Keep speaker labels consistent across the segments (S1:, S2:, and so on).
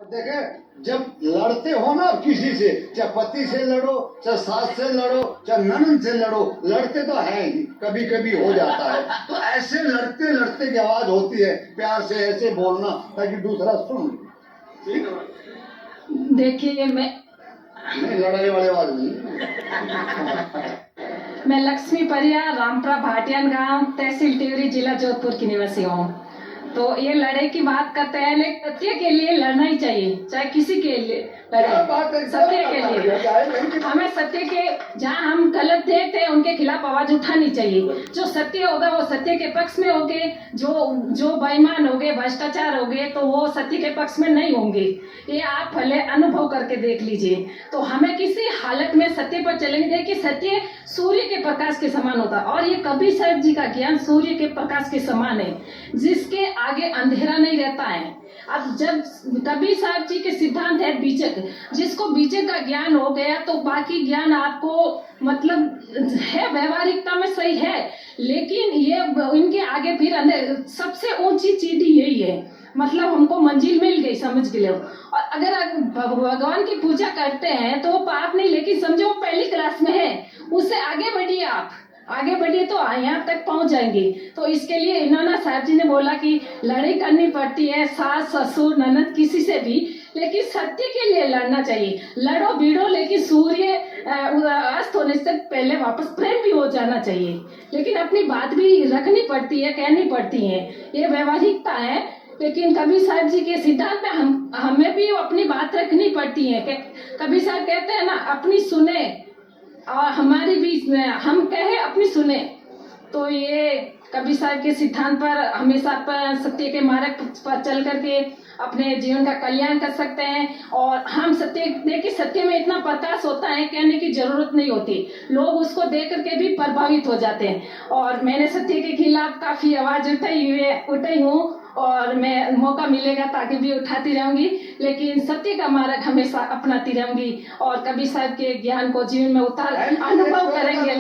S1: देखे, जब लड़ते हो ना किसी से, चाहे पति से लड़ो, चाहे सास से लड़ो, चाहे ननद से लड़ो, लड़ते तो है ही, कभी कभी हो जाता है। तो ऐसे लड़ते लड़ते की आवाज होती है, प्यार से ऐसे बोलना ताकि दूसरा सुन।
S2: देखिए, मैं
S1: लड़ाई वाले आवाज नहीं।
S2: मैं लक्ष्मी परिया, रामपुरा भाटियान गांव, तहसील टिहरी, जिला जोधपुर की निवासी हूँ। तो ये लड़ाई की बात करते हैं, लेकिन सत्य के लिए लड़ना ही चाहिए, चाहे किसी के लिए लड़े, सत्य के लिए। हमें सत्य के, जहाँ हम गलत देखते हैं उनके खिलाफ आवाज उठानी चाहिए। जो सत्य होगा वो सत्य के पक्ष में होंगे, जो बेईमान होंगे, भ्रष्टाचार होंगे, तो वो सत्य के पक्ष में नहीं होंगे। ये आप भले अनुभव करके देख लीजिए। तो हमें किसी हालत में सत्य पर चलेंगे। देखिए, सत्य सूर्य के प्रकाश के समान होता है, और ये कबीर साहब जी का ज्ञान सूर्य के प्रकाश के समान है, जिसके आगे अंधेरा नहीं रहता है। अब जब कबीर साहब जी के सिद्धांत है बीजक, जिसको बीजक का ज्ञान हो गया तो बाकी ज्ञान आपको मतलब है, व्यवहारिकता में सही है, लेकिन ये इनके आगे फिर सबसे ऊंची चीटी यही है, मतलब हमको मंजिल मिल गई, समझ के लो। और अगर भगवान की पूजा करते हैं तो वो पाप नहीं, लेकिन समझो वो पहली क्लास में है, उससे आगे बढ़िए, आप आगे बढ़िए तो यहाँ तक पहुँच जाएंगे। तो इसके लिए इन्होंने साहब जी ने बोला कि लड़ाई करनी पड़ती है, सास ससुर ननद किसी से भी, लेकिन सत्य के लिए लड़ना चाहिए। लड़ो भिड़ो, लेकिन सूर्य अस्त होने से पहले वापस प्रेम भी हो जाना चाहिए, लेकिन अपनी बात भी रखनी पड़ती है, कहनी पड़ती है, ये व्यवहारिकता है। लेकिन कबीर साहब जी के सिद्धांत में हमें भी अपनी बात रखनी पड़ती है। कबीर साहब कहते हैं ना, अपनी सुने और हमारी भी हम कहे अपनी सुने। तो ये कबीर साहब के सिद्धांत पर हमेशा पर सत्य के मार्ग पर चल करके अपने जीवन का कल्याण कर सकते हैं। और हम सत्य, देखिए सत्य में इतना प्रकाश होता है, कहने की जरूरत नहीं होती, लोग उसको देख करके भी प्रभावित हो जाते हैं। और मैंने सत्य के खिलाफ काफी आवाज उठाई हूँ, और मैं मौका मिलेगा ताकि भी उठाती रहूंगी, लेकिन सत्य का मार्ग हमेशा अपनाती रहूंगी, और कबीर साहब के ज्ञान को जीवन में उतार अनुभव करेंगे।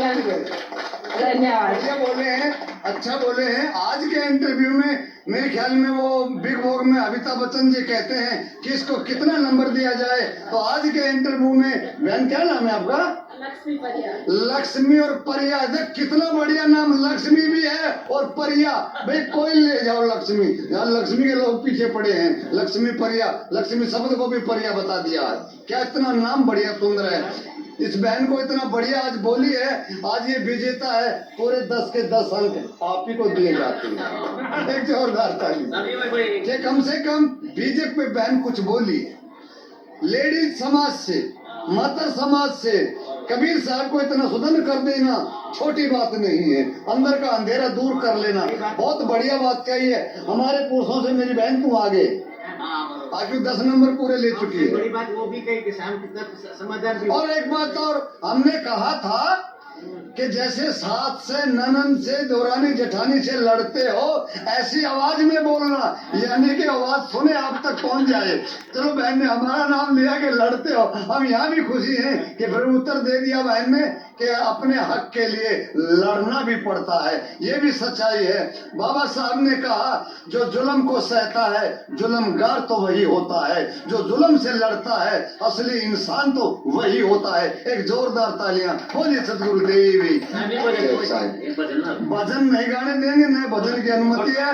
S2: धन्यवाद।
S1: अच्छा बोले हैं। आज के इंटरव्यू में मेरे ख्याल में वो बिग बॉस में अमिताभ बच्चन जी कहते हैं कि इसको कितना नंबर दिया जाए, तो आज के इंटरव्यू में बहन क्या नाम है आपका?
S2: लक्ष्मी परिया।
S1: लक्ष्मी और परिया, देख कितना बढ़िया नाम, लक्ष्मी भी है और परिया। भाई कोई ले जाओ लक्ष्मी, यहाँ लक्ष्मी के लोग पीछे पड़े हैं। लक्ष्मी परिया, लक्ष्मी शब्द को भी परिया बता दिया। क्या इतना नाम बढ़िया सुंदर है। इस बहन को इतना बढ़िया आज बोली है, आज ये विजेता है। पूरे 10 के 10 अंक आप ही को दिए जाते हैं। एक जोरदार ताली। कम से कम बीजेपी पे बहन कुछ बोली, लेडीज समाज से, माता समाज से कबीर साहब को इतना सुदन कर देना छोटी बात नहीं है। अंदर का अंधेरा दूर कर लेना बहुत बढ़िया बात कही है। हमारे पुरुषों से मेरी बहन तू आगे, आज 10 नंबर पूरे ले चुकी है।
S3: बड़ी बात वो भी कही कि शाम कितना समझदार भी।
S1: और एक बात और, हमने कहा था कि जैसे सास से, ननद से, दौरानी जेठानी से लड़ते हो, ऐसी आवाज में बोलना, यानी कि आवाज सुने आप तक पहुंच जाए। चलो बहन ने हमारा नाम लिया कि लड़ते हो, हम यहाँ भी खुशी हैं कि फिर उत्तर दे दिया बहन ने कि अपने हक के लिए लड़ना भी पड़ता है। ये भी सच्चाई है। बाबा साहब ने कहा, जो जुल्म को सहता है जुल्मगार तो वही होता है, जो जुल्म से लड़ता है असली इंसान तो वही होता है। एक जोरदार तालियां बोलिए सदगुरुदेव। भजन नहीं गाने देंगे, न भजन की अनुमति है।